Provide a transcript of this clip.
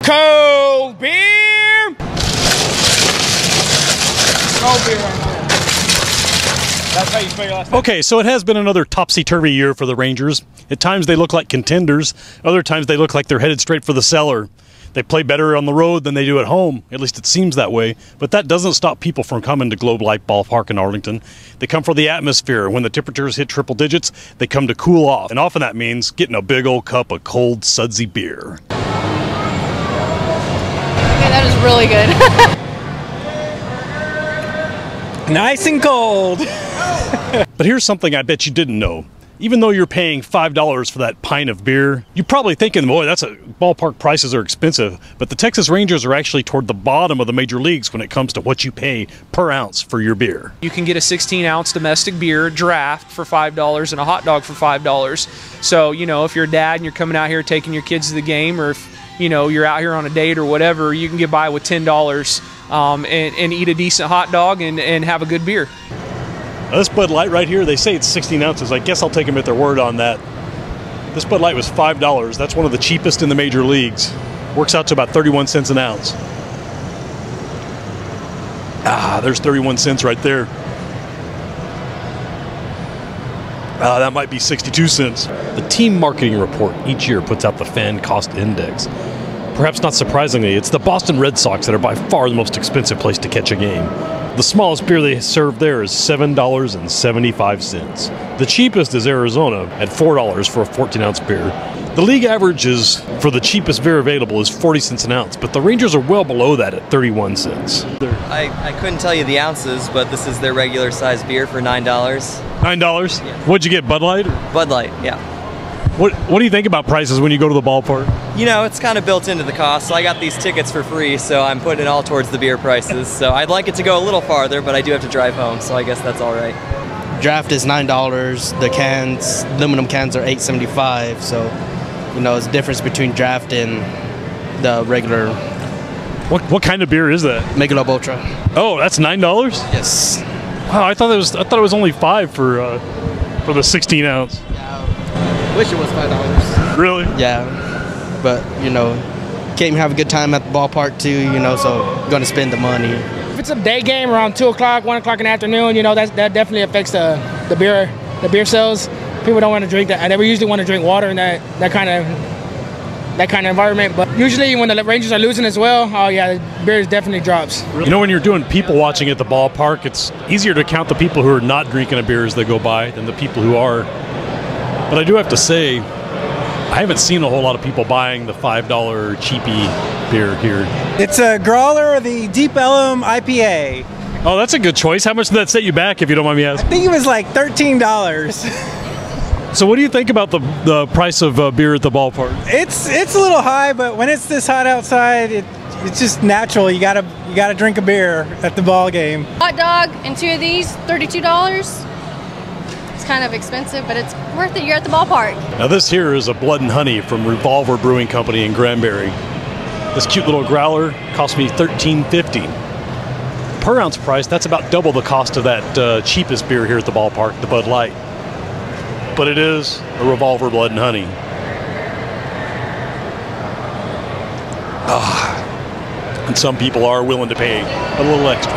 Cold beer. Cold beer right now. That's how you spell your last name. Okay, so it has been another topsy-turvy year for the Rangers. At times they look like contenders. Other times they look like they're headed straight for the cellar. They play better on the road than they do at home. At least it seems that way. But that doesn't stop people from coming to Globe Life Ballpark in Arlington. They come for the atmosphere. When the temperatures hit triple digits, they come to cool off. And often that means getting a big old cup of cold, sudsy beer. Okay, that is really good. Nice and cold. But here's something I bet you didn't know. Even though you're paying $5 for that pint of beer, you're probably thinking, boy, ballpark prices are expensive. But the Texas Rangers are actually toward the bottom of the major leagues when it comes to what you pay per ounce for your beer. You can get a 16-ounce domestic beer draft for $5 and a hot dog for $5. So, you know, if you're a dad and you're coming out here taking your kids to the game, or if, you know, you're out here on a date or whatever, you can get by with $10 and eat a decent hot dog and have a good beer. Now, this Bud Light right here, they say it's 16 ounces. I guess I'll take them at their word on that. This Bud Light was $5. That's one of the cheapest in the major leagues. Works out to about 31 cents an ounce. Ah, there's 31 cents right there. That might be 62 cents. The team marketing report each year puts out the fan cost index. Perhaps not surprisingly, it's the Boston Red Sox that are by far the most expensive place to catch a game. The smallest beer they serve there is $7.75. The cheapest is Arizona at $4 for a 14-ounce beer. The league average for the cheapest beer available is 40 cents an ounce, but the Rangers are well below that at 31 cents. I couldn't tell you the ounces, but this is their regular size beer for $9. $9? Yeah. What'd you get, Bud Light? Bud Light, yeah. What do you think about prices when you go to the ballpark? You know, it's kind of built into the cost, so I got these tickets for free, so I'm putting it all towards the beer prices. So I'd like it to go a little farther, but I do have to drive home, so I guess that's all right. Draft is $9. The cans, aluminum cans, are $8.75. So, you know, it's the difference between draft and the regular. What kind of beer is that? Michelob Ultra. Oh, that's $9? Yes. Wow, I thought it was only $5 for the 16 ounce. Wish it was $5. Really? Yeah, but you know, can't even have a good time at the ballpark too. You know, so going to spend the money. If it's a day game around 2 o'clock, 1 o'clock in the afternoon, you know, that definitely affects the beer sales. People don't want to drink that. They usually want to drink water in that kind of environment. But usually when the Rangers are losing as well, oh yeah, the beer definitely drops. You know, when you're doing people watching at the ballpark, it's easier to count the people who are not drinking a beer as they go by than the people who are. But I do have to say, I haven't seen a whole lot of people buying the $5 cheapy beer here. It's a Growler, the Deep Ellum IPA. Oh, that's a good choice. How much did that set you back, if you don't mind me I asking? think it was like $13. So what do you think about the price of beer at the ballpark? It's a little high, but when it's this hot outside, it's just natural. You gotta drink a beer at the ball game. Hot dog and 2 of these, $32. It's kind of expensive, but it's worth it. You're at the ballpark. Now this here is a Blood and Honey from Revolver Brewing Company in Granbury. This cute little growler cost me $13.50. Per ounce price, that's about double the cost of that cheapest beer here at the ballpark, the Bud Light. But it is a Revolver Blood and Honey. And some people are willing to pay a little extra.